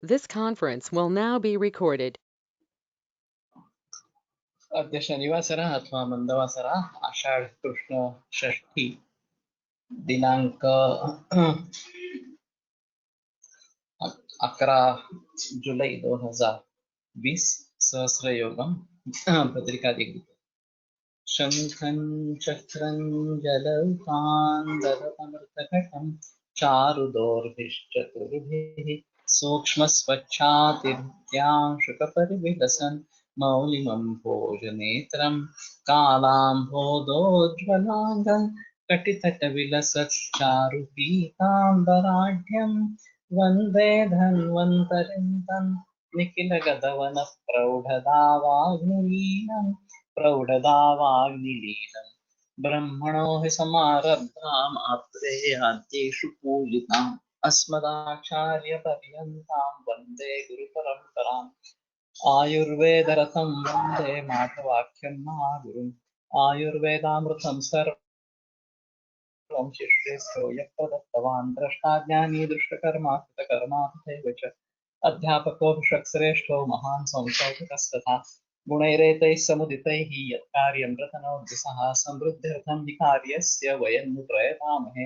This conference will now be recorded. अद्य शनिवासरः अथवा मन्दवासरः आषाढ कृष्ण षष्ठी दिनांक 11 जुलै 2020 सहस्रयोगं भद्रिकादिगृहीतम् शङ्खं चक्रं जलौकान्तरमृतकटं चारुदोर्भिश्चतुर्भिः सूक्ष्मस्वच्छातिभ्यां मौलिमं भोजनेत्रं कालाम्भोदोज्ज्वलाङ्गं कटितटविलसच्चारुपीताम्बराढ्यं वन्दे धन्वन्तरिं निखिलगदवनः प्रौढदावाग्निलीनं ब्रह्मणो हि समारब्धाम् आत्रेयाद्येषु पूजिताम् अस्मदाचार्यपर्यन्तां वन्दे गुरुपरम्पराम् आयुर्वेदरतं वन्दे माधवाख्यं महागुरुम् आयुर्वेदामृतं सर्वं शिष्येभ्यो यः प्रदत्तवान् द्रष्टाज्ञानी दृष्टकर्मा कृतकर्मा तथैव च अध्यापकोऽभिषक्श्रेष्ठो महान् संशोधकस्तथा गुणैरेतैः समुदितैः यत्कार्यं रतनोद्दिशः समृद्ध्यर्थं हि कार्यस्य वयं नु प्रयतामहे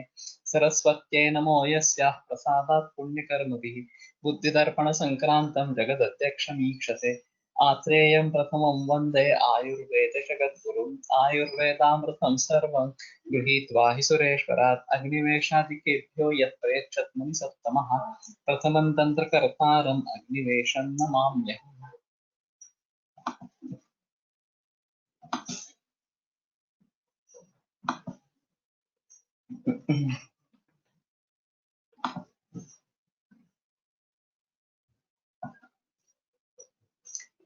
सरस्वत्यै नमो यस्याः प्रसादात् पुण्यकर्मभिः बुद्धिदर्पणसङ्क्रान्तं जगदध्यक्षमीक्षते आत्रेयं प्रथमं वन्दे आयुर्वेदजगद्गुरुम् आयुर्वेदामृतं सर्वं गृहीत्वा हि सुरेश्वरात् अग्निवेशादिकेभ्यो यत्प्रयच्छत् मुनिसत्तमः प्रथमं तन्त्रकर्तारम् अग्निवेशं नमाम्यहम्।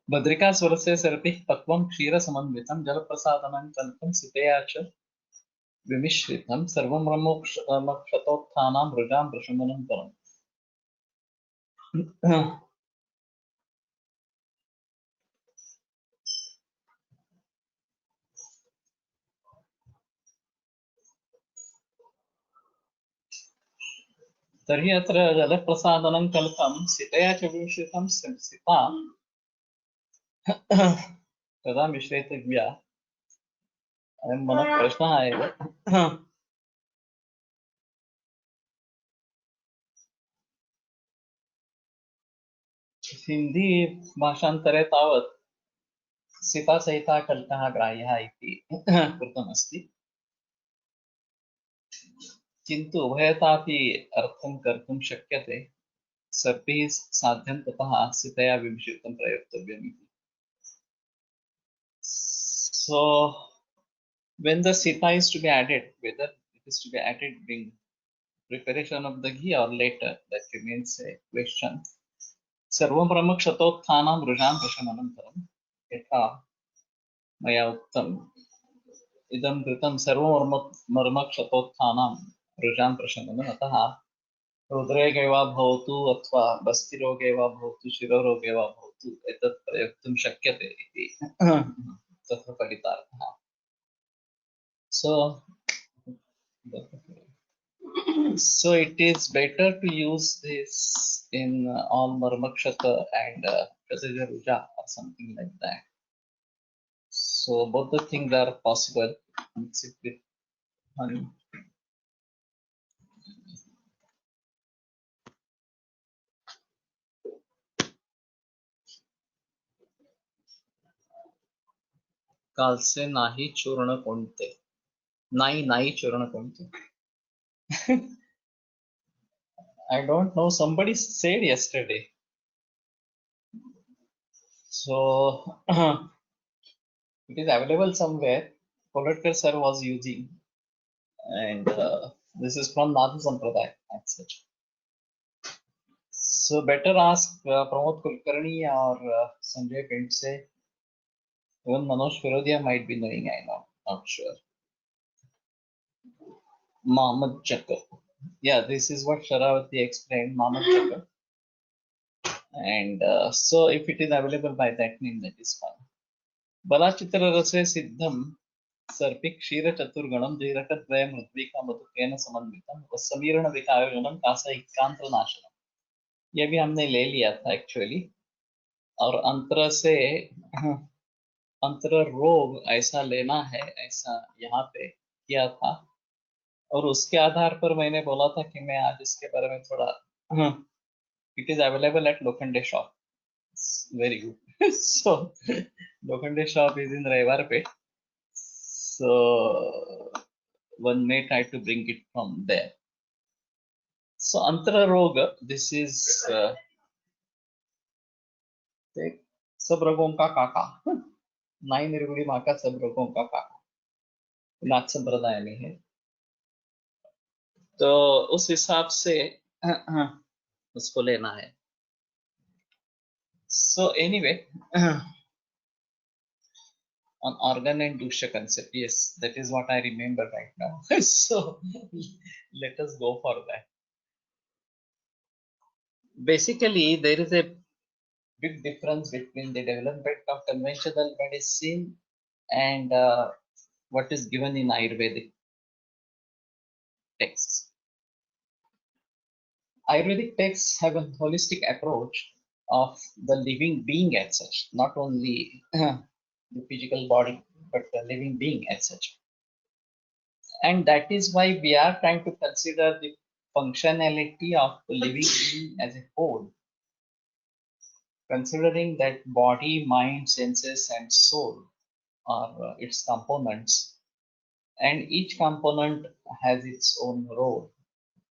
बद्रिकास्वरस्य सर्पिः पक्वं क्षीरसमन्वितं जलप्रसादनं कल्पं सितया च विमिश्रितं सर्वं ब्रह्मोक्षतोत्थानां मृगां प्रशमनं परम्। तर्हि अत्र जलप्रसादनं कल्पं सितया च विमिश्रितं सिता तदा मिश्रितव्या। अयं मनः प्रश्नः एव। हिन्दी भाषान्तरे तावत् सीतासहितः कल्पः ग्राह्यः इति कृतमस्ति, किन्तु उभयतापि अर्थं कर्तुं शक्यते। सर्वैः साध्यं ततः सीतया विभूषितं प्रयोक्तव्यम् इति। So when the sita is to be added, whether it is to be added during preparation of the ghee or later, that remains a question. सर्वं ब्रह्मक्षतोत्थानां मृगां प्रशमनन्तरं यथा मया उक्तम् इदं कृतं सर्वमर्मक्षतोत्थानां मृगां प्रशमनम्। अतः हृद्रोगे वा भवतु अथवा बस्तिरोगे वा भवतु शिरोरोगे वा भवतु एतत् प्रयोक्तुं शक्यते इति तत्र फलितार्थः। So it is better to use this in all marmakshata and Prasiddha or something like that. So both the things are possible. Mix it with honey. काल से नाही चूर्ण कोणते, नाही चूर्ण कोणते. I don't know. Somebody said yesterday. So it is available somewhere. Polluter sir was using, and this is from Nadhu Sampradaya as such. So better ask Pramod Kulkarni or Sanjay Pintse. Even Manoj Firodia might be knowing. I know, not sure. Mohammed Chakar. Yeah, this is what Sharavati explained. Mohammed Chakar. And so if it is available by that name, that is fine. बलाचित्ररसे सिद्धं सर्पि क्षीरचतुर्गणं जीरकद्वयं ऋत्विका मधुकेन समन्वितं समीरणविकायोजनं कासैकान्तनाशनम् ये भी हमने ले लिया था actually, और अंतर से अंतर रोग ऐसा लेना है, ऐसा यहाँ पे किया था, और उसके आधार पर मैंने बोला था कि मैं आज इसके बारे में थोड़ा, it is available at Lokhande shop, very good. So Lokhande shop is in रविवार पे, so one may try to bring it from there. So Antara Roga, this is सब रोगों का काका, नाई निर्गुणी माँ का सब रोगों का काका, नाथ संप्रदाय में है। तो उस हिसाब से उसको लेना है। So anyway, on organ and dusha concept, yes, that is what I remember right now. So let us go for that. Basically, there is a big difference between the development of conventional medicine and what is given in Ayurvedic texts. Ayurvedic texts have a holistic approach of the living being as such, not only the physical body, but the living being as such. And that is why we are trying to consider the functionality of the living being as a whole, considering that body, mind, senses, and soul are its components, and each component has its own role.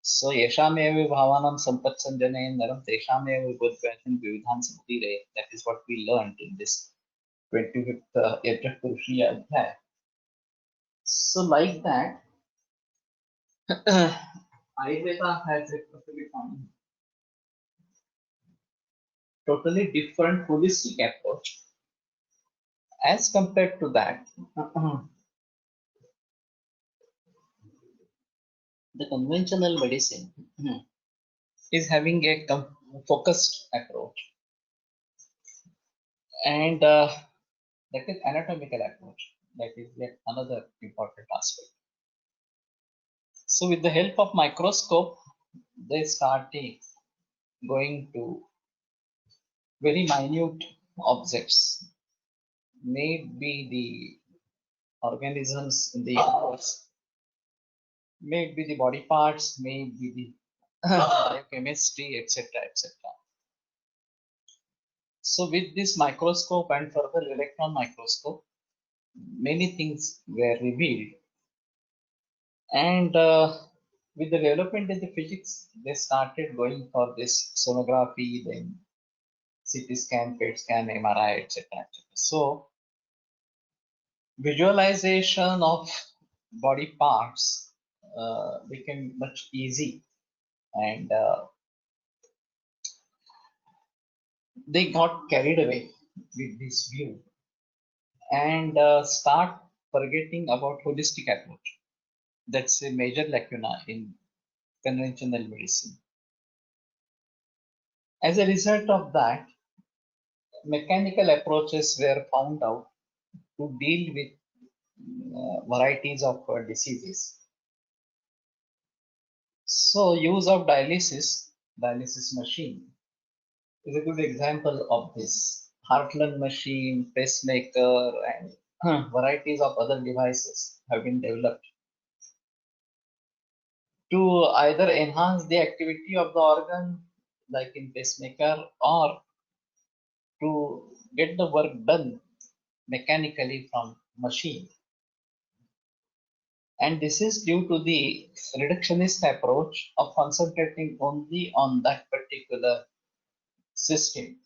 So yeshamev bhavanam sampatsanjane naram teshamev budvyasan vividhan samudire. That is what we learned in this 25th Yajna Purushiya Adhyaya. So like that, Ayurveda has a totally different holistic approach. As compared to that, the conventional medicine is having a focused approach, and that is anatomical approach. That is yet another important aspect. So with the help of microscope, they started going to very minute objects, may be the organisms in the universe, may it be the body parts, may it be the biochemistry, etc., etc. So with this microscope and further electron microscope, many things were revealed. And with the development in the physics, they started going for this sonography, then CT scan, PET scan, MRI, etc. So visualization of body parts became much easy, and they got carried away with this view and start forgetting about holistic approach. That's a major lacuna in conventional medicine. As a result of that, mechanical approaches were found out to deal with varieties of diseases. So use of dialysis machine is a good example of this. Heart-lung machine, pacemaker, and varieties of other devices have been developed to either enhance the activity of the organ, like in pacemaker, or to get the work done mechanically from machine. And this is due to the reductionist approach of concentrating only on that particular system,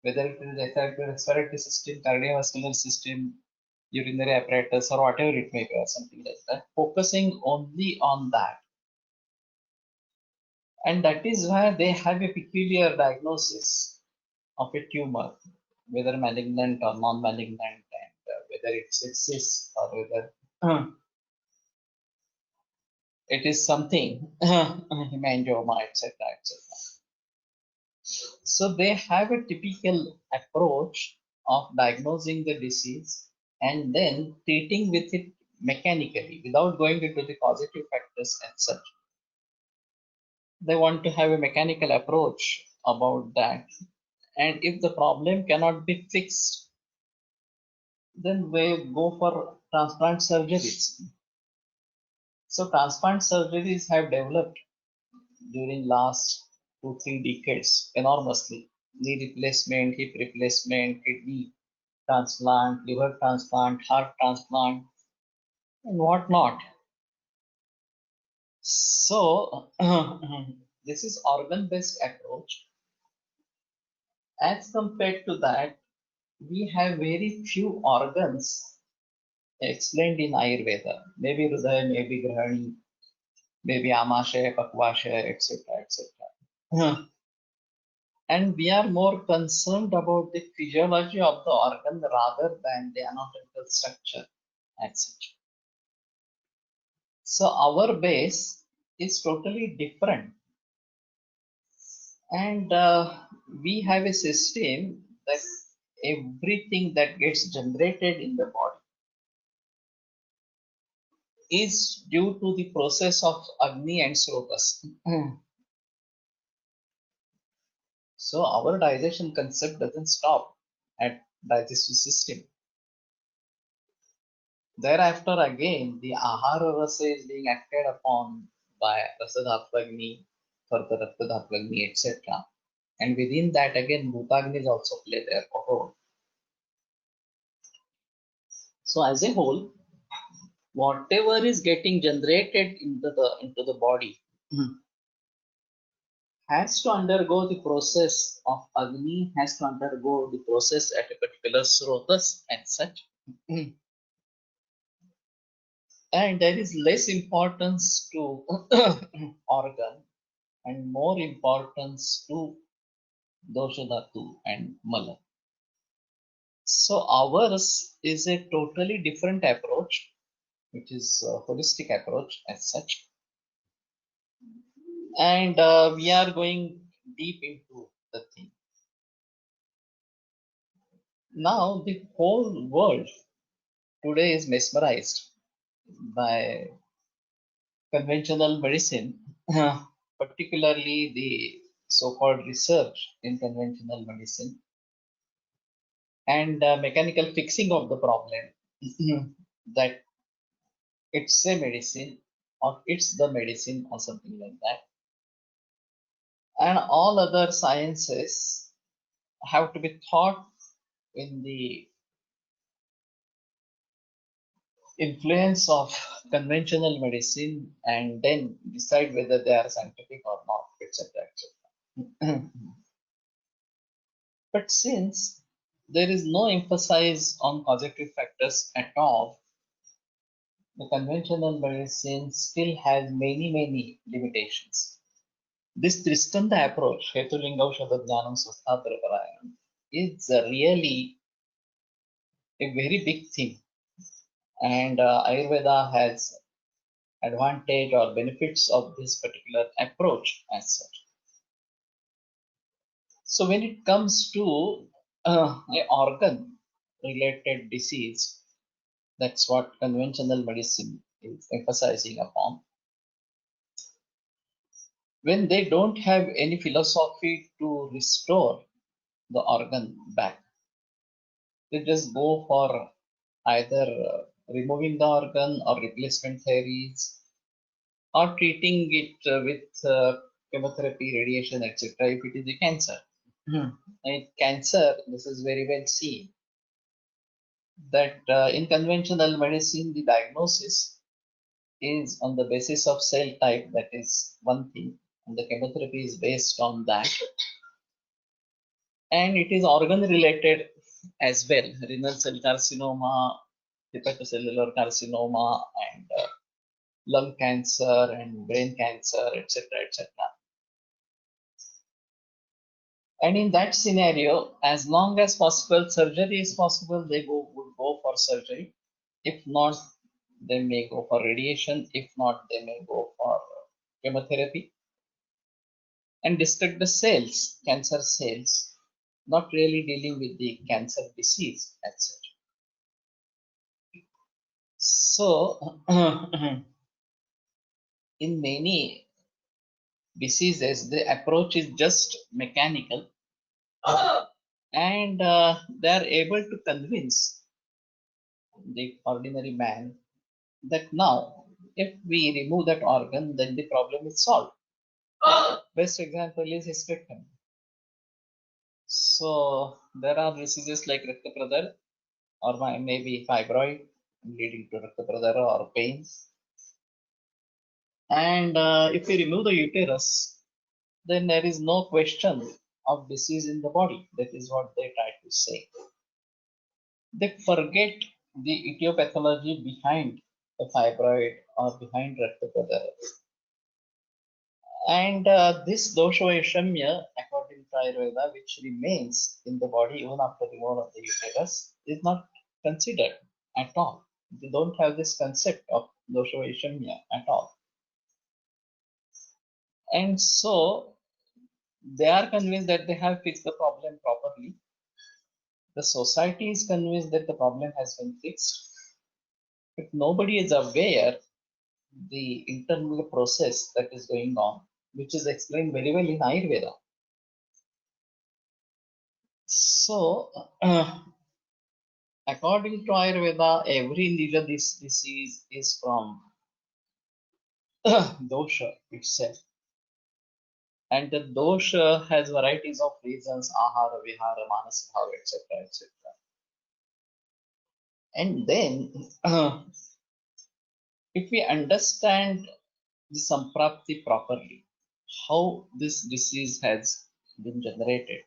whether it is respiratory system, cardiovascular system, urinary apparatus, or whatever it may be, or something like that, focusing only on that. And that is why they have a peculiar diagnosis of a tumor, whether malignant or non-malignant, and whether it's cyst or whether it is something hemangioma, etc., etc. So they have a typical approach of diagnosing the disease and then treating with it mechanically without going into the causative factors and such. They want to have a mechanical approach about that. And if the problem cannot be fixed, then we go for transplant surgeries. So transplant surgeries have developed during last 2-3 decades enormously. Knee replacement, hip replacement, kidney transplant, liver transplant, heart transplant, and whatnot. So this is organ-based approach. As compared to that, we have very few organs explained in Ayurveda. Maybe Hridaya, maybe Grahani, maybe Amashay, Pakvashay, etc. etc. And we are more concerned about the physiology of the organ rather than the anatomical structure as such. So our base is totally different. And we have a system that everything that gets generated in the body is due to the process of Agni and Srotas. So our digestion concept doesn't stop at digestive system. Thereafter again the Ahara Rasa is being acted upon by Rasadhatvagni, further Rasadhatvagni, etc. And within that again Bhutagnis also play their role. So as a whole, whatever is getting generated into the body has to undergo the process of Agni, has to undergo the process at a particular Srotas and such. And there is less importance to organ and more importance to dosha dhatu and mala. So ours is a totally different approach, which is a holistic approach as such. And we are going deep into the thing. Now the whole world today is mesmerized by conventional medicine, particularly the so-called research in conventional medicine and mechanical fixing of the problem that it's a medicine or it's the medicine or something like that. And all other sciences have to be taught in the influence of conventional medicine and then decide whether they are scientific or not, etc. etc. But since there is no emphasis on causative factors at all, the conventional medicine still has many limitations. This Tristanda approach, Hetulingaushadha Jnanam Swasthatara Parayanam, is really a very big thing. And Ayurveda has advantage or benefits of this particular approach as such. So when it comes to a organ related disease, that's what conventional medicine is emphasizing upon. When they don't have any philosophy to restore the organ back, they just go for either removing the organ or replacement theories or treating it with chemotherapy, radiation, etc. if it is a cancer. In cancer, this is very well seen that in conventional medicine, the diagnosis is on the basis of cell type, that is one thing, and the chemotherapy is based on that. And it is organ related as well, renal cell carcinoma, hepatocellular carcinoma, and lung cancer and brain cancer, etc. etc. And in that scenario, as long as possible, surgery is possible, they would go for surgery. If not, they may go for radiation. If not, they may go for chemotherapy and destruct the cells, cancer cells, not really dealing with the cancer disease as such. So, in many diseases, the approach is just mechanical, and they are able to convince the ordinary man that now, if we remove that organ, then the problem is solved. Best example is hysterectomy. So there are diseases like Rakta or maybe fibroid leading to Rakta or pain. And if we remove the uterus, then there is no question of disease in the body. That is what they try to say. They forget the etiology behind the fibroid or behind Rakta. And this dosha vaishamya, according to Ayurveda, which remains in the body even after removal of the uterus, is not considered at all. They don't have this concept of dosha vaishamya at all. And so they are convinced that they have fixed the problem properly. The society is convinced that the problem has been fixed, but nobody is aware the internal process that is going on, which is explained very well in Ayurveda. So, according to Ayurveda, every individual disease is from dosha itself. And the dosha has varieties of reasons, ahara, vihara, manasabhava, etc. etc. And then, if we understand the samprapti properly, how this disease has been generated,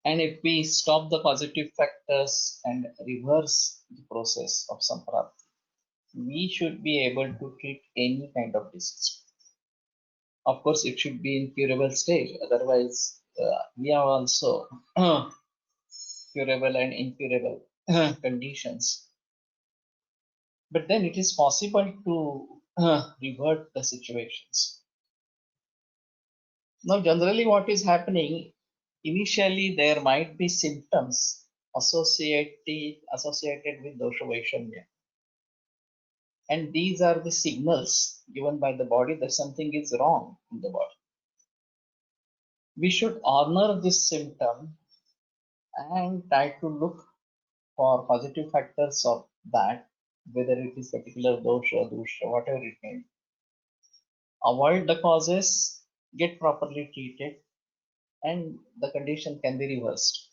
and if we stop the positive factors and reverse the process of samprapti, we should be able to treat any kind of disease. Of course, it should be in curable stage. Otherwise, we have also curable and incurable conditions. But then it is possible to revert the situations. Now, generally, what is happening? Initially, there might be symptoms associated with dosha vaishamya. And these are the signals given by the body that something is wrong in the body. We should honor this symptom and try to look for positive factors of that, whether it is particular dosha, dosha, whatever it may be. Avoid the causes, get properly treated, and the condition can be reversed.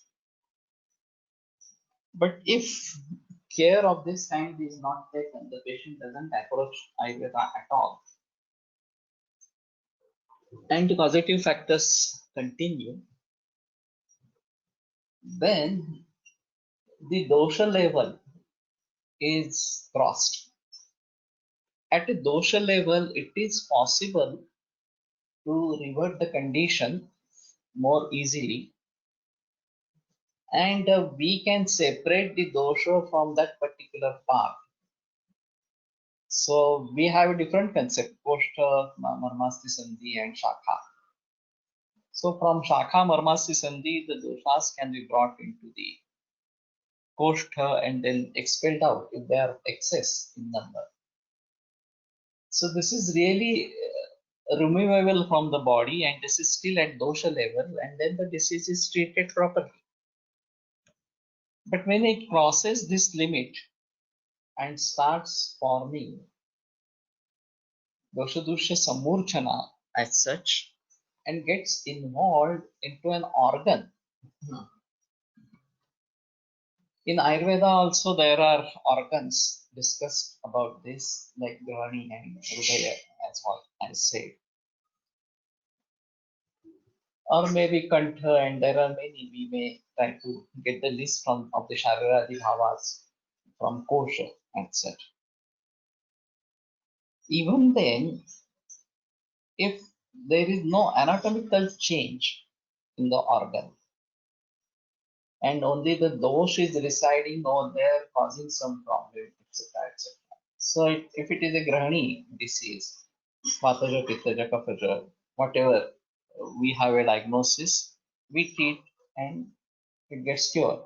But if care of this kind is not taken, the patient doesn't approach Ayurveda at all, and the causative factors continue, then the dosha level is crossed. At a dosha level, it is possible to revert the condition more easily, and we can separate the dosha from that particular part. So we have a different concept, Koshtha, Marmasti Sandhi, and Shakha. So from Shakha, Marmasti Sandhi, the doshas can be brought into the Koshtha and then expelled out if they are excess in number. So this is really removable from the body, and this is still at dosha level, and then the disease is treated properly. But when it crosses this limit and starts forming dosha samurchana as such and gets involved into an organ. In Ayurveda also there are organs discussed about this, like Grani and Hridaya, as what I said. Or maybe Kantha, and there are many. We may try to get the list of the Shariradi Bhavas from Kosha, etc. Even then, if there is no anatomical change in the organ, and only the dosh is residing over there causing some problem, etc. etc. So if it is a Grahani disease, Vataja, Pittaja, Kaphaja, whatever, we have a diagnosis, we treat and it gets cured.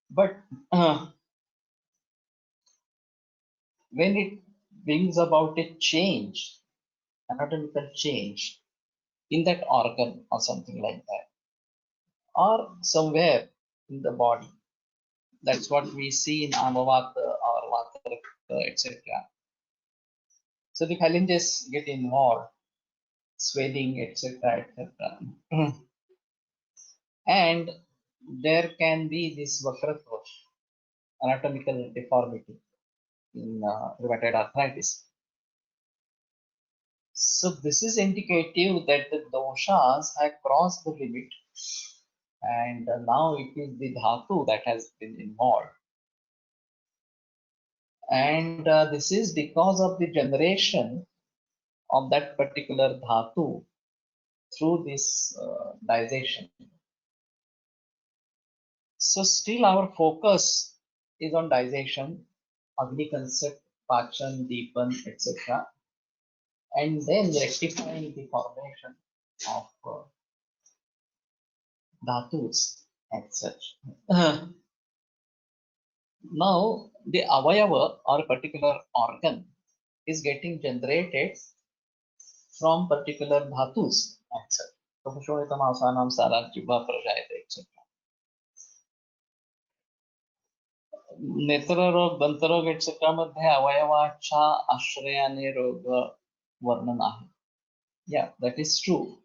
But when it brings about a change anatomical change in that organ or something like that, or somewhere in the body. That's what we see in Amavata or Vata, etc. So the phalanges get involved, swelling, etc., etc. And there can be this vakratva, anatomical deformity in rheumatoid arthritis. So this is indicative that the doshas have crossed the limit, and now it is the dhatu that has been involved. And this is because of the generation of that particular dhatu through this digestion. So still our focus is on digestion, Agni concept, Pachan, Deepan, etc. And then rectifying the formation of dhatus and such. Now the avayava or particular organ is getting generated from particular dhatus and such. Pushonitam asanam sarat jibha prajayate etc. नेत्ररोग दंतरोग etcetera मध्ये अवयवाच्या आश्रयाने रोग वर्णन आहे. Yeah, that is true.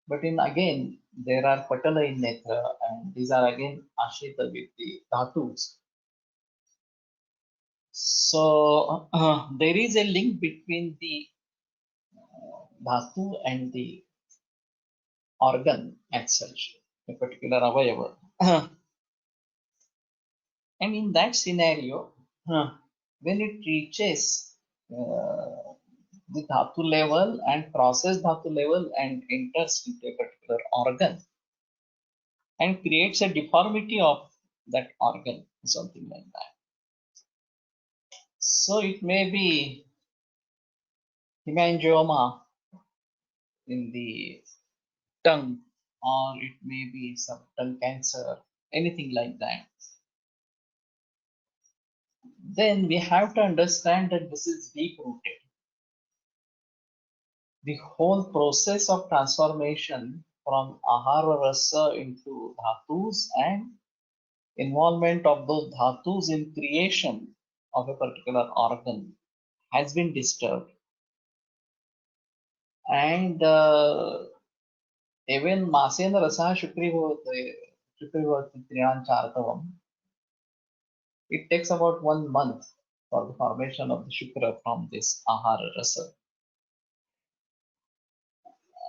But in again, there are patala in netra, and these are again ashrita with the dhatus. So there is a link between the dhatu and the organ as such, a particular avayava. And in that scenario, when it reaches the dhatu level and crosses dhatu level and enters into a particular organ and creates a deformity of that organ, something like that. So it may be hemangioma in the tongue, or it may be some tongue cancer, anything like that. Then we have to understand that this is deep rooted. The whole process of transformation from ahara rasa into dhatus and involvement of those dhatus in creation of a particular organ has been disturbed. And even masena rasa shukrivati triyan chartavam, it takes about 1 month for the formation of the shukra from this ahara rasa.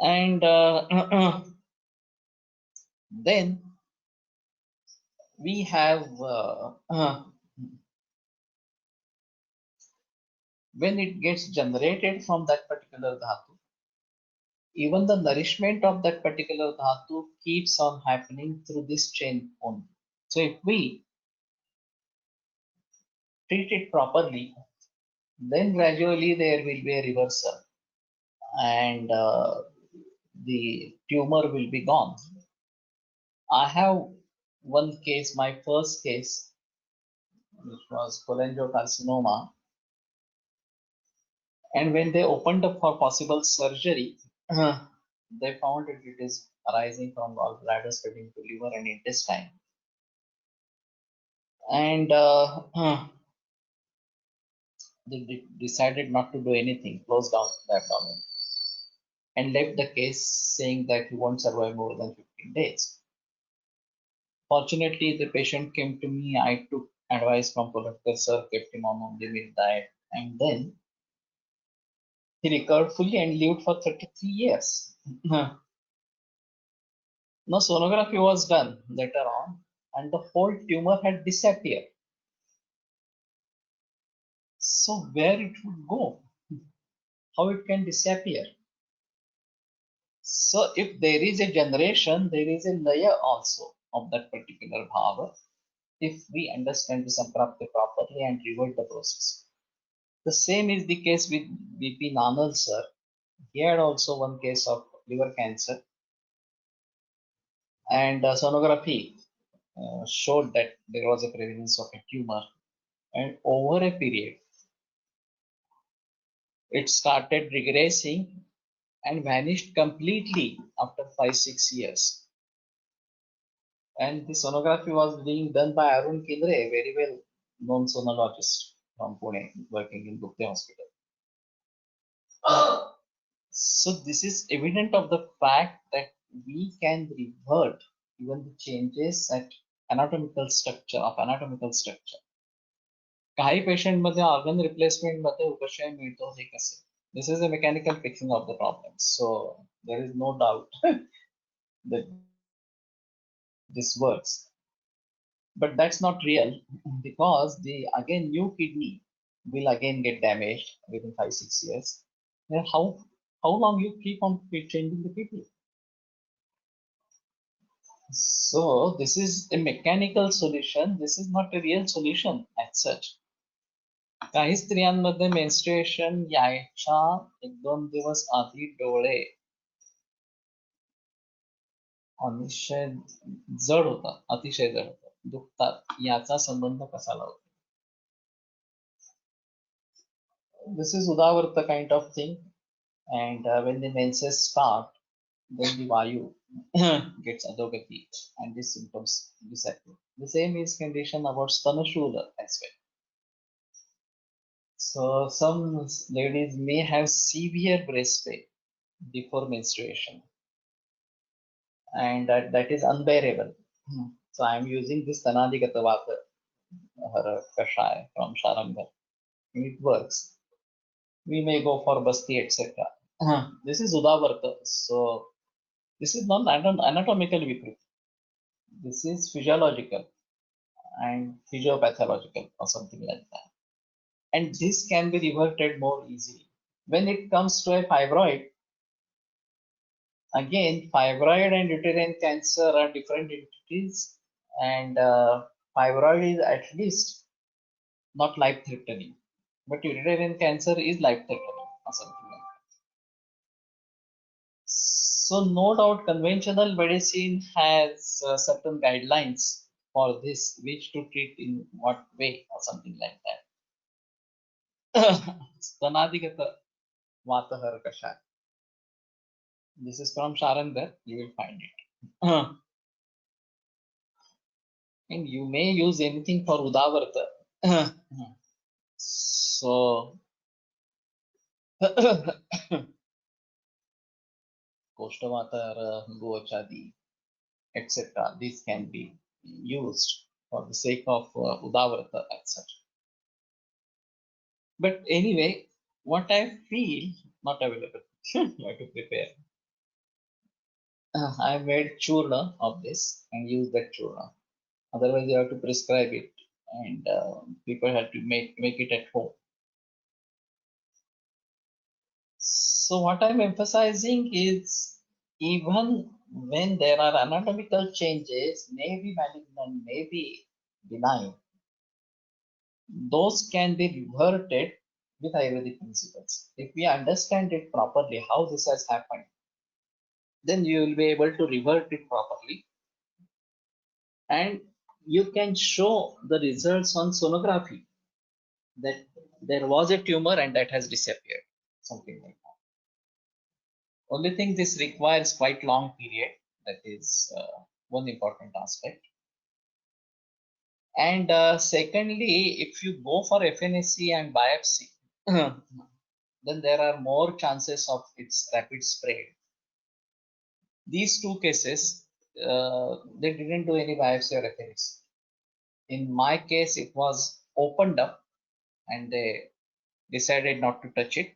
And then we have when it gets generated from that particular dhatu, even the nourishment of that particular dhatu keeps on happening through this chain only. So if we treat it properly, then gradually there will be a reversal and the tumor will be gone. I have one case, my first case, which was cholangiocarcinoma, and when they opened up for possible surgery, they found that it is arising from gallbladder spreading to liver and intestine. And they decided not to do anything, closed down the abdomen, and left the case saying that he won't survive more than 15 days. Fortunately, the patient came to me. I took advice from Kolhatkar sir, kept him on only meal diet, and then he recovered fully and lived for 33 years. No sonography was done later on, and the whole tumor had disappeared. So where it would go? How it can disappear? So if there is a generation, there is a layer also of that particular bhava, if we understand the samprapti properly and revert the process. The same is the case with VP Nanal sir. He had also one case of liver cancer, and sonography showed that there was a prevalence of a tumor, and over a period It started regressing and vanished completely after 5-6 years. And the sonography was being done by Arun Kindre, a very well known sonologist from Pune, working in Gupta Hospital. So this is evident of the fact that we can revert even the changes at anatomical structure of anatomical structure. काही patient मध्ये organ replacement मध्ये उपशय मिळतो हे कसे? This is a mechanical fixing of the problem. So there is no doubt that this works. But that's not real because the again new kidney will again get damaged within 5-6 years. Then how long you keep on changing the kidney? So this is a mechanical solution. This is not a real solution as such. काही स्त्रियांमध्ये menstruation यायच्या 1-2 दिवस आधी डोळे अतिशय जड होतात, अतिशय जड होतात, दुखतात. याचा संबंध कसा लावतो? This is Udavarta kind of thing, and when the menses start, then the Vayu gets Adogati and these symptoms disappear. The same is condition about Stanashula as well. So some ladies may have severe breast pain before menstruation, and that is unbearable. So I am using this Tanadigata Vata Kashaya from Sharangar, and it works. We may go for Basti, etc. This is Udavarta. So this is not anatomical Vikriti. This is physiological and physiopathological or something like that. And this can be reverted more easily. When it comes to a fibroid, again, fibroid and uterine cancer are different entities, and fibroid is at least not life-threatening, but uterine cancer is life-threatening or something like that. So no doubt conventional medicine has certain guidelines for this, which to treat in what way or something like that. Stanadigata Vatahara Kashaya. This is from Sharangar, you will find it. And you may use anything for Udavarta. So, Koshtavatara, Goachadi, etc. These can be used for the sake of Udavarta as such. But anyway, what I feel not available. You have to prepare. I made churna of this and use that churna. Otherwise, you have to prescribe it, and people have to make it at home. So what I'm emphasizing is even when there are anatomical changes, may be malignant, may be benign, those can be reverted with Ayurvedic principles. If we understand it properly, how this has happened, then you will be able to revert it properly. And you can show the results on sonography that there was a tumor and that has disappeared, something like that. Only thing this requires quite long period. That is one important aspect. And secondly, if you go for FNAC and biopsy, then there are more chances of its rapid spread. These two cases, they didn't do any biopsy or FNAC. In my case, it was opened up and they decided not to touch it.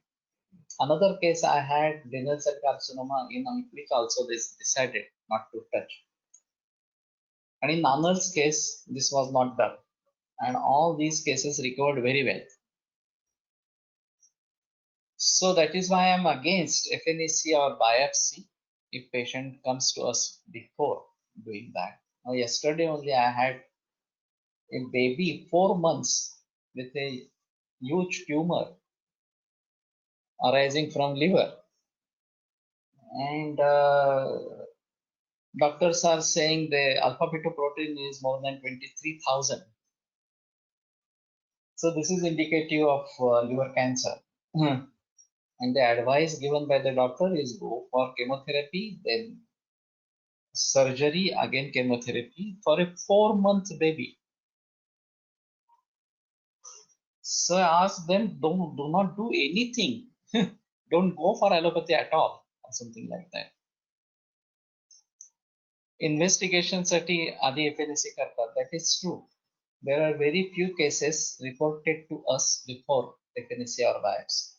Another case, I had renal cell carcinoma in which also they decided not to touch. And in Nanal's case, this was not done. And all these cases recovered very well. So that is why I'm against FNAC or biopsy if patient comes to us before doing that. Now, yesterday only I had a baby 4 months with a huge tumor arising from liver. And doctors are saying the alpha fetoprotein is more than 23,000. So this is indicative of liver cancer. And the advice given by the doctor is go for chemotherapy, then surgery, again chemotherapy for a 4-month baby. So I asked them, do not do anything. Don't go for allopathy at all, or something like that. Investigation साठी आधी FNAC करतात. That is true. There are very few cases reported to us before FNAC or biopsy.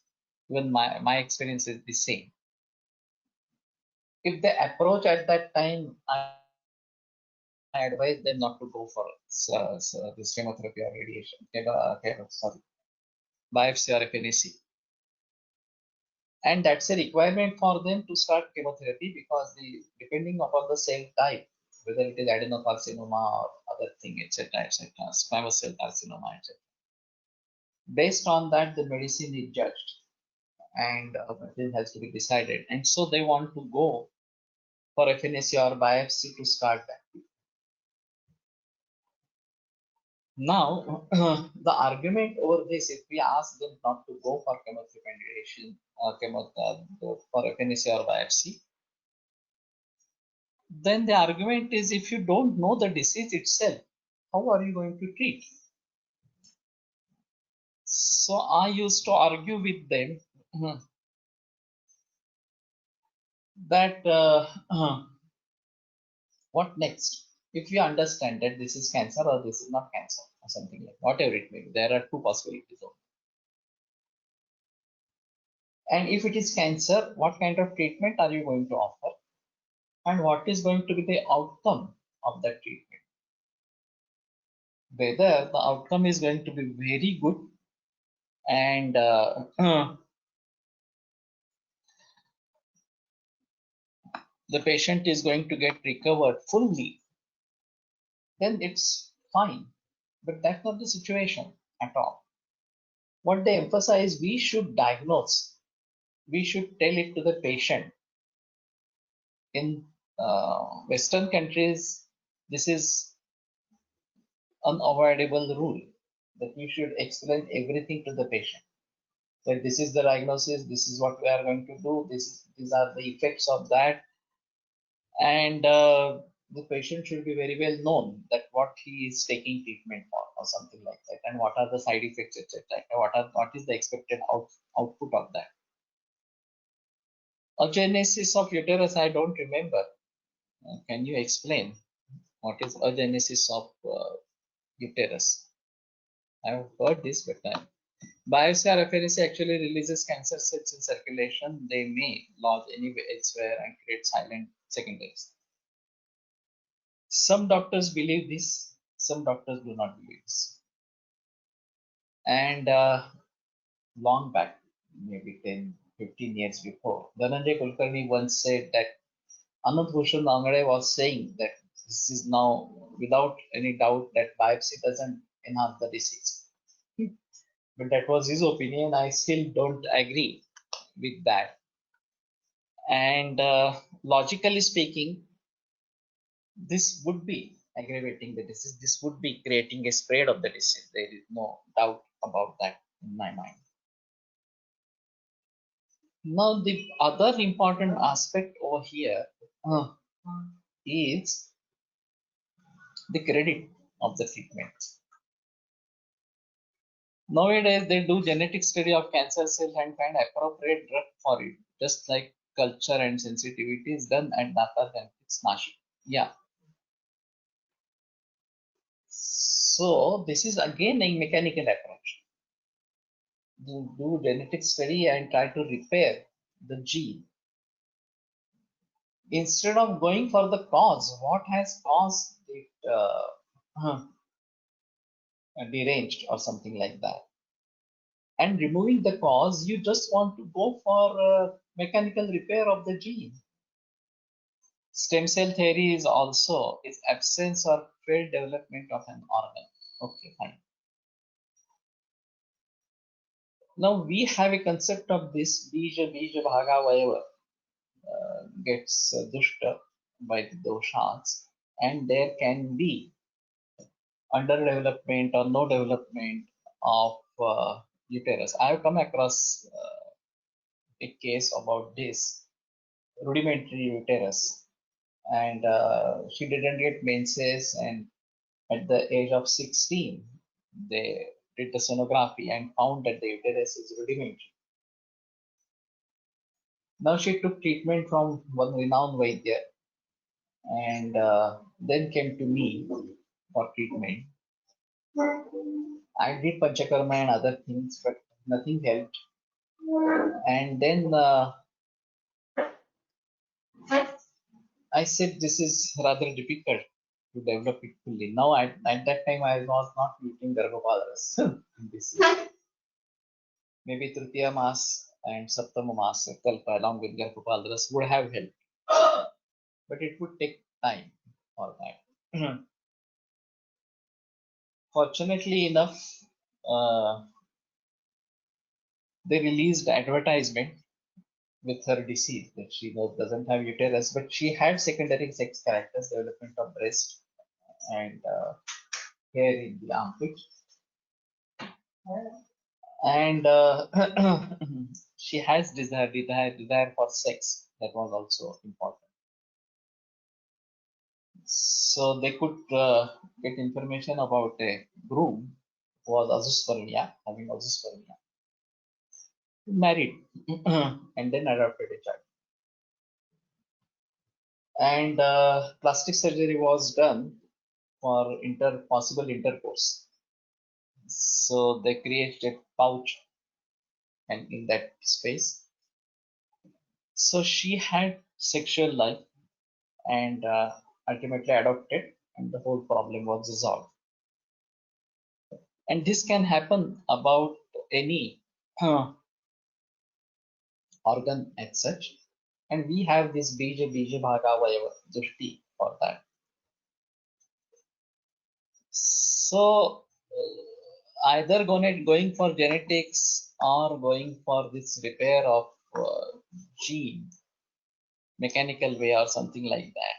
Even my experience is the same. If they approach at that time, I advise them not to go for this chemotherapy or radiation, biopsy or FNAC. And that's a requirement for them to start chemotherapy because depending upon the cell type, whether it is adenocarcinoma or other thing, etc., etc., squamous cell carcinoma, etc. Based on that, the medicine is judged and it has to be decided. And so they want to go for FNAC or biopsy to start that. Now, the argument over this, if we ask them not to go for chemotherapy and radiation or for FNAC or biopsy, then the argument is if you don't know the disease itself, how are you going to treat? So I used to argue with them that what next? If we understand that this is cancer or this is not cancer or something like whatever it may be, there are two possibilities. And if it is cancer, what kind of treatment are you going to offer? And what is going to be the outcome of that treatment? Whether the outcome is going to be very good and the patient is going to get recovered fully, then it's fine. But that's not the situation at all. What they emphasize, we should diagnose, we should tell it to the patient. In Western countries, this is unavoidable rule that you should explain everything to the patient. That this is the diagnosis, this is what we are going to do, these are the effects of that, and the patient should be very well known that what he is taking treatment for or something like that, and what are the side effects, etc. What is the expected output of that. Agenesis of uterus, I don't remember. Can you explain what is agenesis of uterus? I've heard this, but biopsy or FNAC actually releases cancer cells in circulation. They may lodge anywhere elsewhere and create silent secondaries. Some doctors believe this, some doctors do not believe this. And long back, maybe 10, 15 years before, Dhananjay Kulkarni once said that Anand Bhushan Angade was saying that this is now without any doubt that biopsy doesn't enhance the disease. But that was his opinion. I still don't agree with that. And logically speaking, this would be aggravating the disease. This would be creating a spread of the disease. There is no doubt about that in my mind. Now, the other important aspect over here is the credit of the treatment. Nowadays, they do genetic study of cancer cells and find appropriate drug for it, just like culture and sensitivity is done at Datar Genetics, Nashik. Yeah. So this is again a mechanical approach. You do genetic study and try to repair the gene. Instead of going for the cause, what has caused it deranged or something like that. And removing the cause, you just want to go for mechanical repair of the gene. Stem cell theory is also is absence or failed development of an organ. Okay, fine. Now we have a concept of this bija bhaga whatever gets dushta by the doshas, and there can be underdevelopment or no development of uterus. I have come across a case about this rudimentary uterus, and she didn't get menses, and at the age of 16 they did the sonography and found that the uterus is rudimentary. Now she took treatment from one renowned Vaidya, and then came to me for treatment. I did Panchakarma and other things, but nothing helped. And then I said, this is rather difficult to develop it fully. Now, at that time, I was not using Garbhopadaras. This is maybe Tritiya Mas and Saptama Mas Kalpa along with Garbhopadaras would have helped, but it would take time for that. Fortunately enough, uh, they released advertisement with her disease that she doesn't have uterus, but she had secondary sex characters, development of breast and hair in the armpit, and she has desire for sex. That was also important. So they could get information about a groom who was azoospermia, having azoospermia, married, and then adopted a child. And plastic surgery was done for possible intercourse. So they created a pouch and in that space. So she had sexual life and ultimately adopted, and the whole problem was resolved. And this can happen about any organ as such. And we have this bija bhaga vayava drishti for that. So either going for genetics or going for this repair of gene, mechanical way or something like that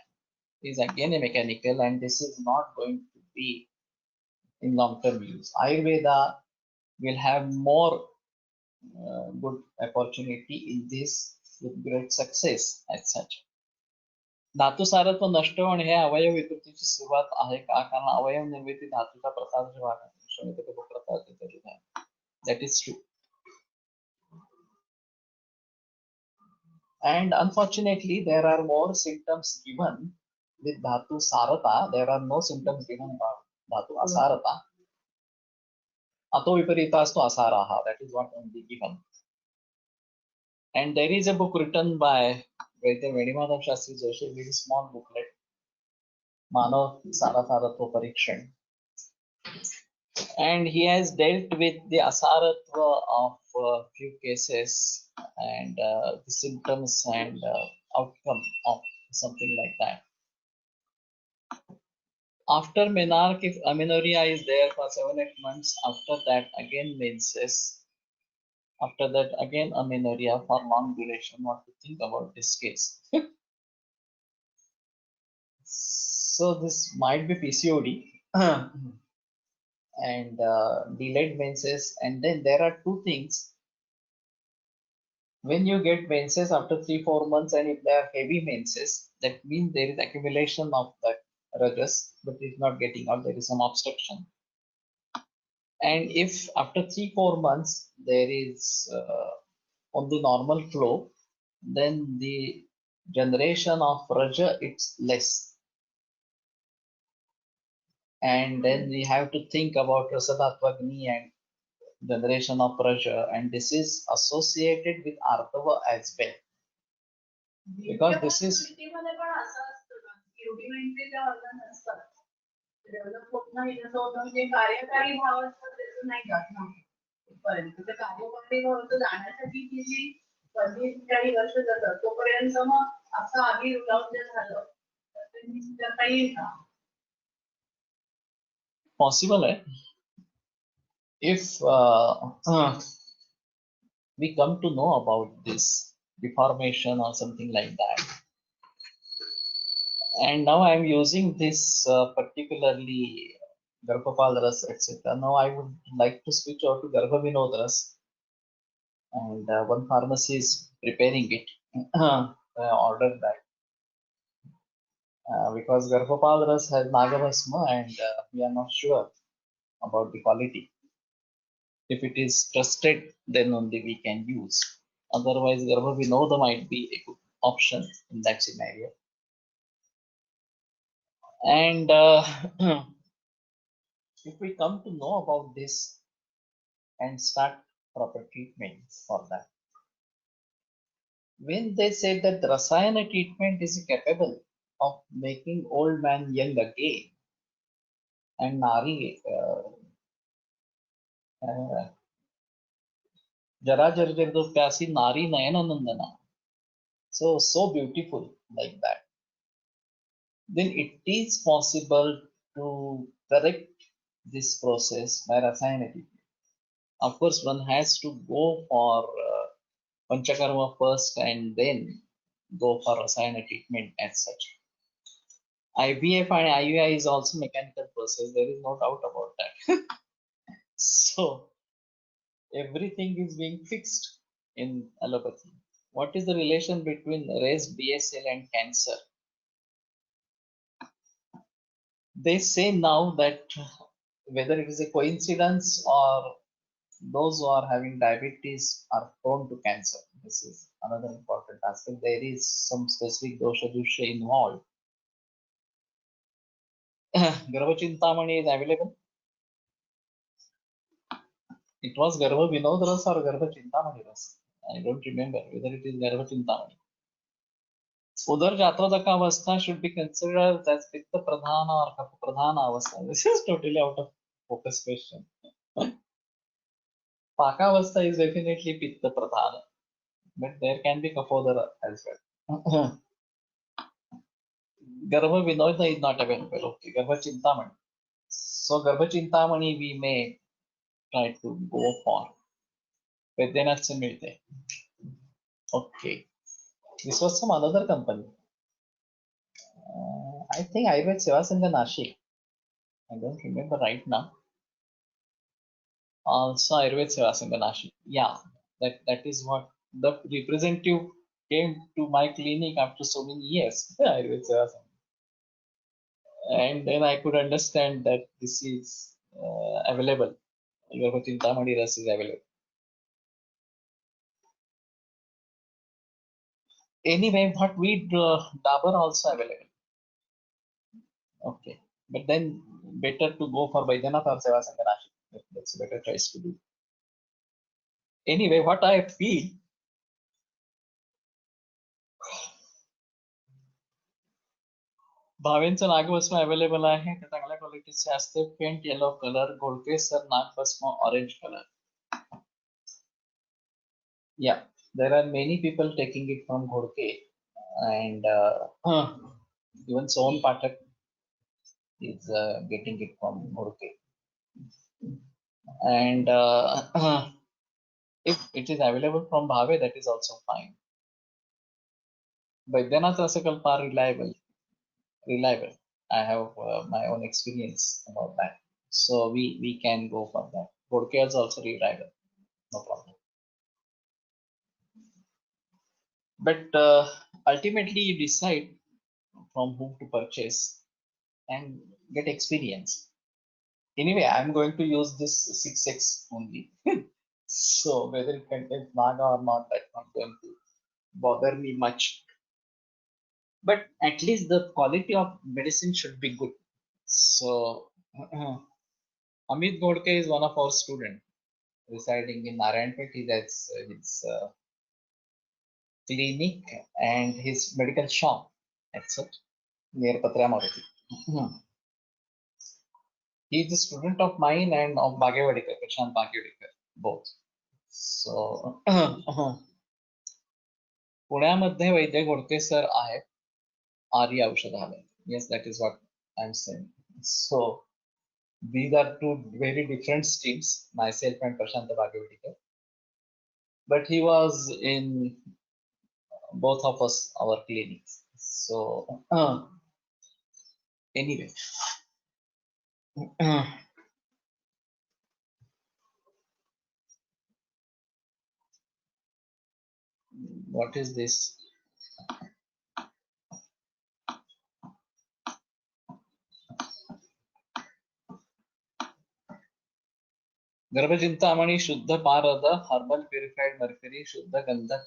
is again a mechanical, and this is not going to be in long-term use. Ayurveda will have more good opportunity in this with great success as such. धातुसारत्व नष्ट होणे हे अवयव विकृतीची सुरुवात आहे का? कारण अवयव निर्मिती धातूचा प्रसार जेव्हा that is true. And unfortunately, there are more symptoms given with dhatu sarata. There are no symptoms given about dhatu asarata. Ato viparitastu asaraha. That is what only given. And there is a book written by Vaidya Venimadhav Shastri Joshi, a very small booklet, Manav Sarasaratva Parikshan. And he has dealt with the asaratva of few cases and the symptoms and outcome of something like that. After menarche, if amenorrhea is there for 7-8 months, after that again menses, after that again amenorrhea for long duration. What to think about this case? So this might be PCOD and delayed menses. And then there are two things. When you get menses after 3-4 months, and if they are heavy menses, that means there is accumulation of that rajas, but it's not getting out. There is some obstruction. And if after 3-4 months there is only normal flow, then the generation of raja it's less. And then we have to think about Rasadhatvagni and generation of raja, and this is associated with Ardhava as well. Because this is develop होत नाही जसं होतं म्हणजे कार्यकारी भाव असतं त्याचं नाही जात ना पर्यंत तर कार्यकारी भाव जाण्यासाठी ती जी 25-40 वर्ष जातात तोपर्यंत मग असं आधी लावून जर झालं तर ते करता येईल का possible if we come to know about this deformation or something like that. And now I am using this particularly Garbhopal Ras, etc. Now I would like to switch over to Garbha Vinod Ras. And one pharmacy is preparing it. Ordered that because Garbhopal Ras has Nagabhasma and we are not sure about the quality. If it is trusted, then only we can use. Otherwise, Garbha Vinoda might be a good option in that scenario. And if we come to know about this and start proper treatment for that, when they say that Rasayana treatment is capable of making old man young again, and Nari Jara Jarjardo Pyasi Nari Nayananandana, so beautiful like that, then it is possible to correct this process by Rasayana treatment. Of course, one has to go for Panchakarma first and then go for Rasayana treatment as such. IVF and IUI is also mechanical process. There is no doubt about that. So everything is being fixed in allopathy. What is the relation between raised BSL and cancer? They say now that whether it is a coincidence or those who are having diabetes are prone to cancer. This is another important aspect. There is some specific dosha dusha involved. Garbha Chintamani is available. It was Garbha Vinod Ras or Garbha Chintamani Ras. I don't remember whether it is Garbha Chintamani. Udar Jatrodaka Avastha should be considered as Pitta Pradhana or Kapha Pradhana Avastha. This is totally out of focus question. Paka Avastha is definitely Pitta Pradhana, but there can be Kaphodara as well. Garbha Vinoda is not available. Okay, Garbha Chintamani. So Garbha Chintamani we may try to go for. Vedanath se milte. Okay. This was some another company. I think Ayurved Seva Sangha Nashik. I don't remember right now. Also Ayurved Seva Sangha Nashik. Yeah, that is what the representative came to my clinic after so many years. Ayurved Seva Sangha. And then I could understand that this is available. Your Chintamani Ras is available. Anyway, what we Dabur also available. Okay, but then better to go for Baidyanath or Seva Sangha Nashik. That's a better choice to do. Anyway, what I feel, भावेंचं नागभस्म available आहे ते चांगल्या क्वालिटीचे असते faint yellow colour Goldkesar नागभस्म orange colour. Yeah, there are many people taking it from Ghodke and even Sohn Pathak is getting it from Ghodke. And if it is available from Bhave, that is also fine. Baidyanath Rasakalpa are reliable. I have my own experience about that. So we can go for that. Ghodke is also reliable. No problem. But ultimately you decide from whom to purchase and get experience. Anyway, I'm going to use this 6x only. So whether it contains Naga or not, that's not going to bother me much. But at least the quality of medicine should be good. So Amit Ghodke is one of our students residing in Narayanpet. He has his clinic and his medical shop, etc. near Patra Maruti. He is a student of mine and of Bhagyawadikar, Prashant Bhagyawadikar, both. So पुण्यामध्ये वैद्य Ghodke sir आहेत आर्य औषधालय. Yes, that is what I'm saying. So these are two very different streams, myself and Prashant Bhagyawadikar. But he was in both of us, our clinics. So anyway. What is this? गर्भचिंतामणि शुद्ध पारद herbal purified mercury शुद्ध गंधक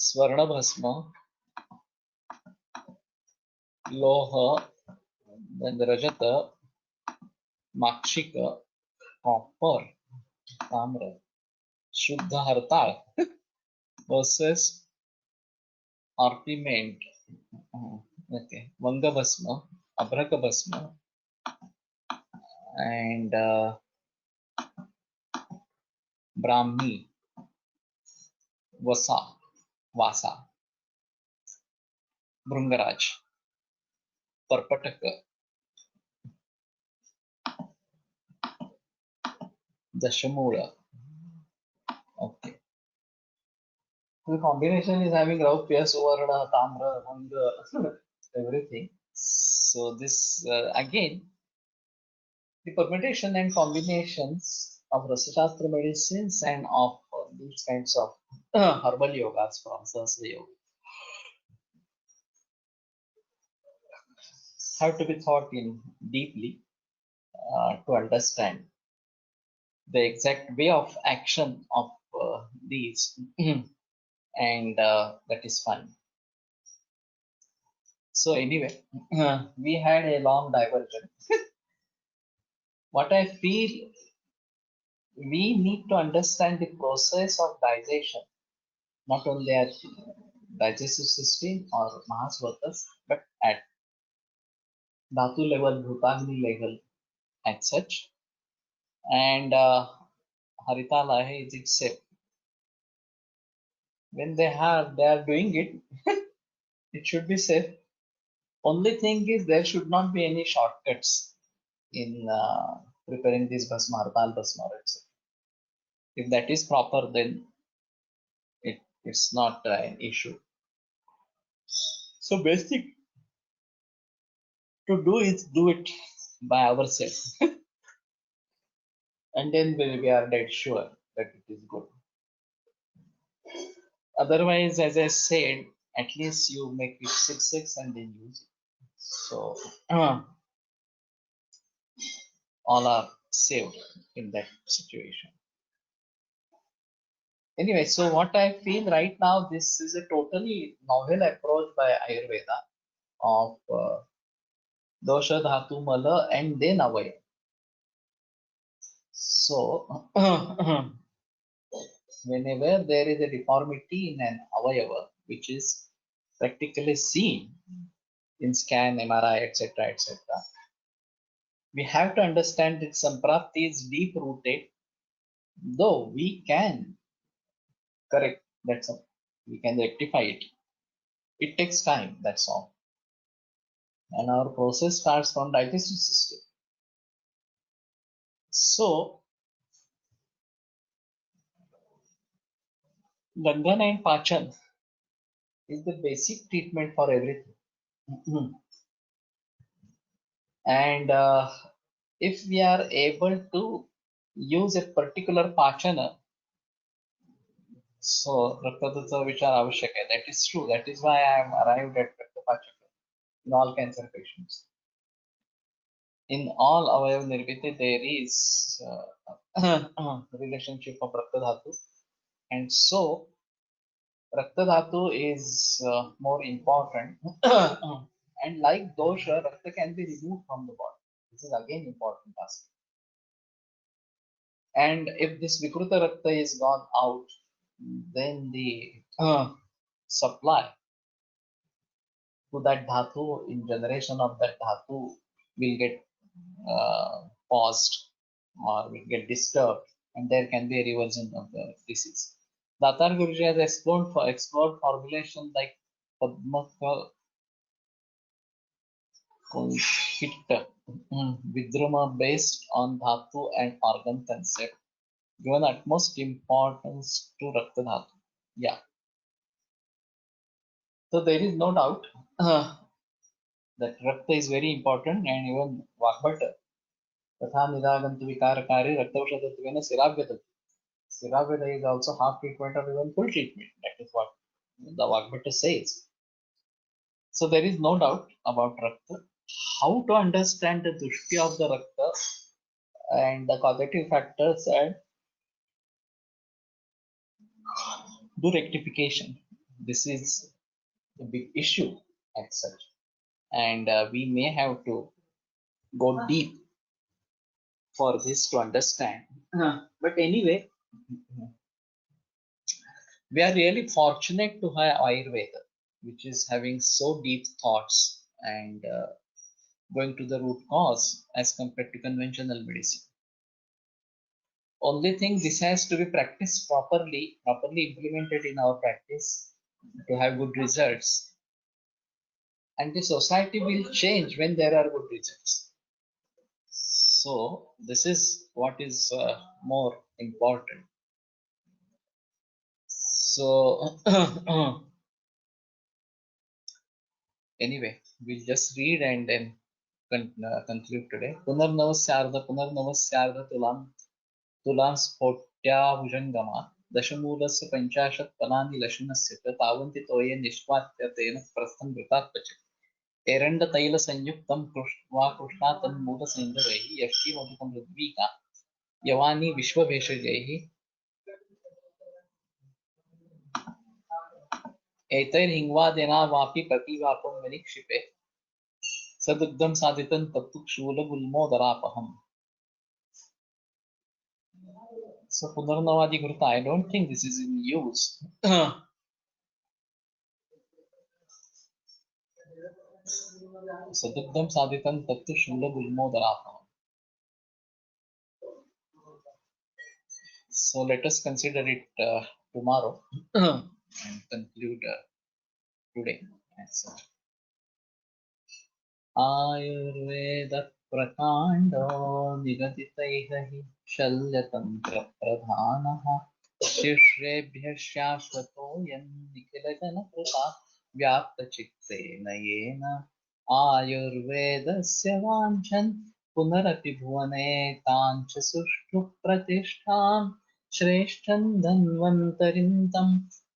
स्वर्ण भस्म लोह रजत माक्षिक copper ताम्र शुद्ध हरताळ versus ऑर्पिमेंट okay वंग भस्म अभ्रक भस्म and ब्राह्मी वसा वासा भृंगराज पर्पटक दशमूल. Okay. The combination is having Raupya, Suvarna, Tamra, Vanga, everything. So this again, the permutation and combinations of Rasashastra medicines and of these kinds of herbal yogas from Sahasra Yoga have to be thought in deeply to understand the exact way of action of these and that is fine. So anyway, we had a long diversion. What I feel, we need to understand the process of digestion, not only at digestive system or Mahasvatas, but at Dhatu level, Bhutagni level, as such. And Haritala is itself. When they are doing it, it should be safe. Only thing is there should not be any shortcuts in preparing this Bhasma, Hartal Bhasma, etc. If that is proper, then it's not an issue. So basic to do is do it by ourselves. And then we are dead sure that it is good. Otherwise, as I said, at least you make it 6/6 and then use it. So all are saved in that situation. Anyway, so what I feel right now, this is a totally novel approach by Ayurveda of dosha, dhatu, mala, and then avaya. So whenever there is a deformity in an avayava, which is practically seen in scan, MRI, etc., etc., we have to understand that samprapti is deep rooted, though we can correct that, we can rectify it. It takes time, that's all. And our process starts from digestive system. So Gandhana and Pachan is the basic treatment for everything. And if we are able to use a particular Pachana, so Raktadatta vichar avashyaka hai. That is true. That is why I am arrived at Rakta Pachaka in all cancer patients. In all Avayav Nirvite, there is relationship of Rakta Dhatu. And so Rakta Dhatu is more important. And like dosha, Rakta can be removed from the body. This is again important aspect. And if this Vikruta Rakta is gone out, then the supply to that dhatu in generation of that dhatu will get paused or will get disturbed, and there can be a reversion of the disease. Datar Guruji has explored formulation like Padmaka Konshita Vidruma based on dhatu and organ concept, given utmost importance to Rakta Dhatu. Yeah. So there is no doubt that Rakta is very important, and even Vagbhata, Tatha Nidagantu Vikarkari Raktavshatattvena Sirabhyatatu. Siraveda is also half treatment or even full treatment. That is what the Vagbhata says. So there is no doubt about Rakta. How to understand the Dushti of the Rakta and the causative factors and do rectification. This is a big issue as such. And we may have to go deep for this to understand. But anyway, we are really fortunate to have Ayurveda, which is having so deep thoughts and going to the root cause as compared to conventional medicine. Only thing, this has to be practiced properly implemented in our practice to have good results. And the society will change when there are good results. So this is what is more important. So anyway, we'll just read and then conclude today. Punarnavasyarda तुलां स्फोट्या भुजङ्गमा दशमूलस्य पञ्चाशत् फलानि लशुनस्य च तावन्ति तोये निष्पात्य तेन प्रस्थं घृतात् क्वचित् एरण्डतैलसंयुक्तं कृष्ट्वा कृष्णा तन्मूलसंयोगैः यष्टिमधुकं ऋद्वीका यवानि विश्वभेषजैः एतैर्हिङ्वादेना वापि प्रतिवापं विनिक्षिपे सदुग्धं साधितं तत्तु शूलगुल्मोदरापहम्. So Punarnavadi Ghruta, I don't think this is in use. Sadugdam Saditam Tattu Shula Gulmodarapam. So let us consider it tomorrow and conclude today. Ayurveda Prakando Nigaditaiha Shalyatantra Pradhanaha Shishrebhya Shashvatoyan Nikhilajana Krita Vyapta Chittena Yena Ayurvedasya Vanchan Punarapi Bhuvane Tancha Sushtu Pratishtham Shreshtham Dhanvantarintam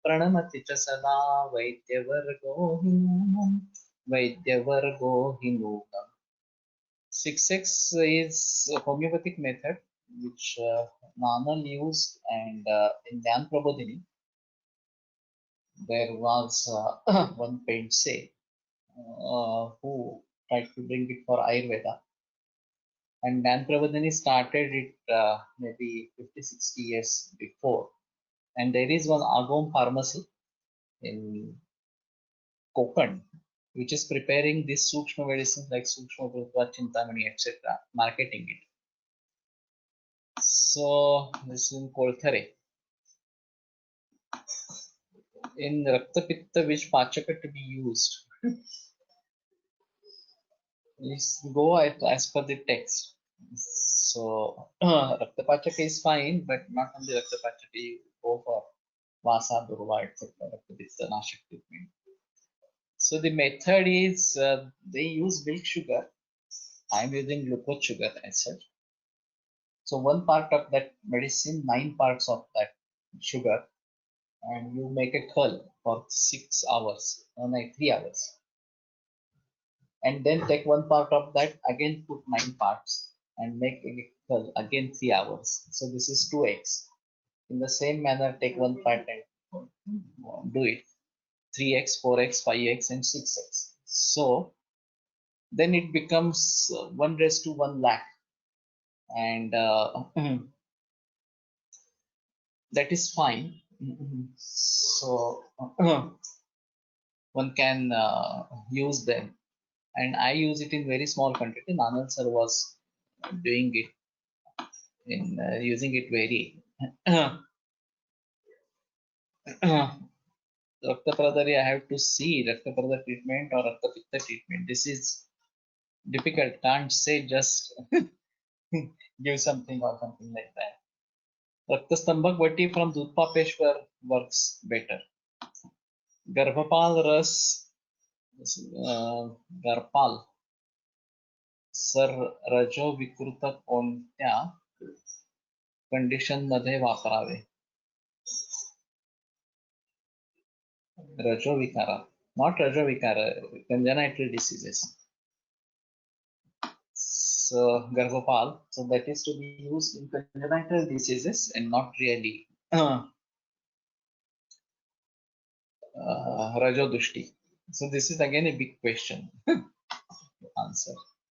Pranamati cha sada Vaidyavargo Hinam Vaidyavargo Hinunam. 6x is a homeopathic method which Nanal used, and in Dhyan Prabodhini there was one Paintsay who tried to bring it for Ayurveda, and Dhyan Prabodhini started it maybe 50-60 years before, and there is one Agom pharmacy in Konkan which is preparing these Sukshma medicines like Sukshma Prutva, Chintamani, etc., marketing it. So this is in Kolthare. In Rakta Pitta, which Pachaka to be used? Let's go as per the text. So Rakta Pachaka is fine, but not only Rakta Pachaka, you go for Vasa, Durva, etc. Rakta Pitta, Nashak treatment. So the method is they use milk sugar. I'm using glucose sugar as such. So one part of that medicine, 9 parts of that sugar, and you make a curl for 6 hours, no, 3 hours. And then take one part of that, again put 9 parts and make a curl, again 3 hours. So this is 2x. In the same manner, take one part and do it. 3x, 4x, 5x, and 6x. So then it becomes 1:1 lakh. And that is fine. So one can use them, and I use it in very small quantity. Nanal sir was doing it in using it very Rakta Pradari. I have to see Rakta Pradar treatment or Rakta Pitta treatment. This is difficult. Can't say just give something or something like that. Rakta Stambhak Vati from Dudpapeshwar works better. Garbhapal Ras Garpal sir रजो विकृत कोणत्या condition मध्ये वापरावे? Rajovikara, not Rajovikara, congenital diseases. So Garbhopal, so that is to be used in congenital diseases and not really Rajodushti. So this is again a big question to answer.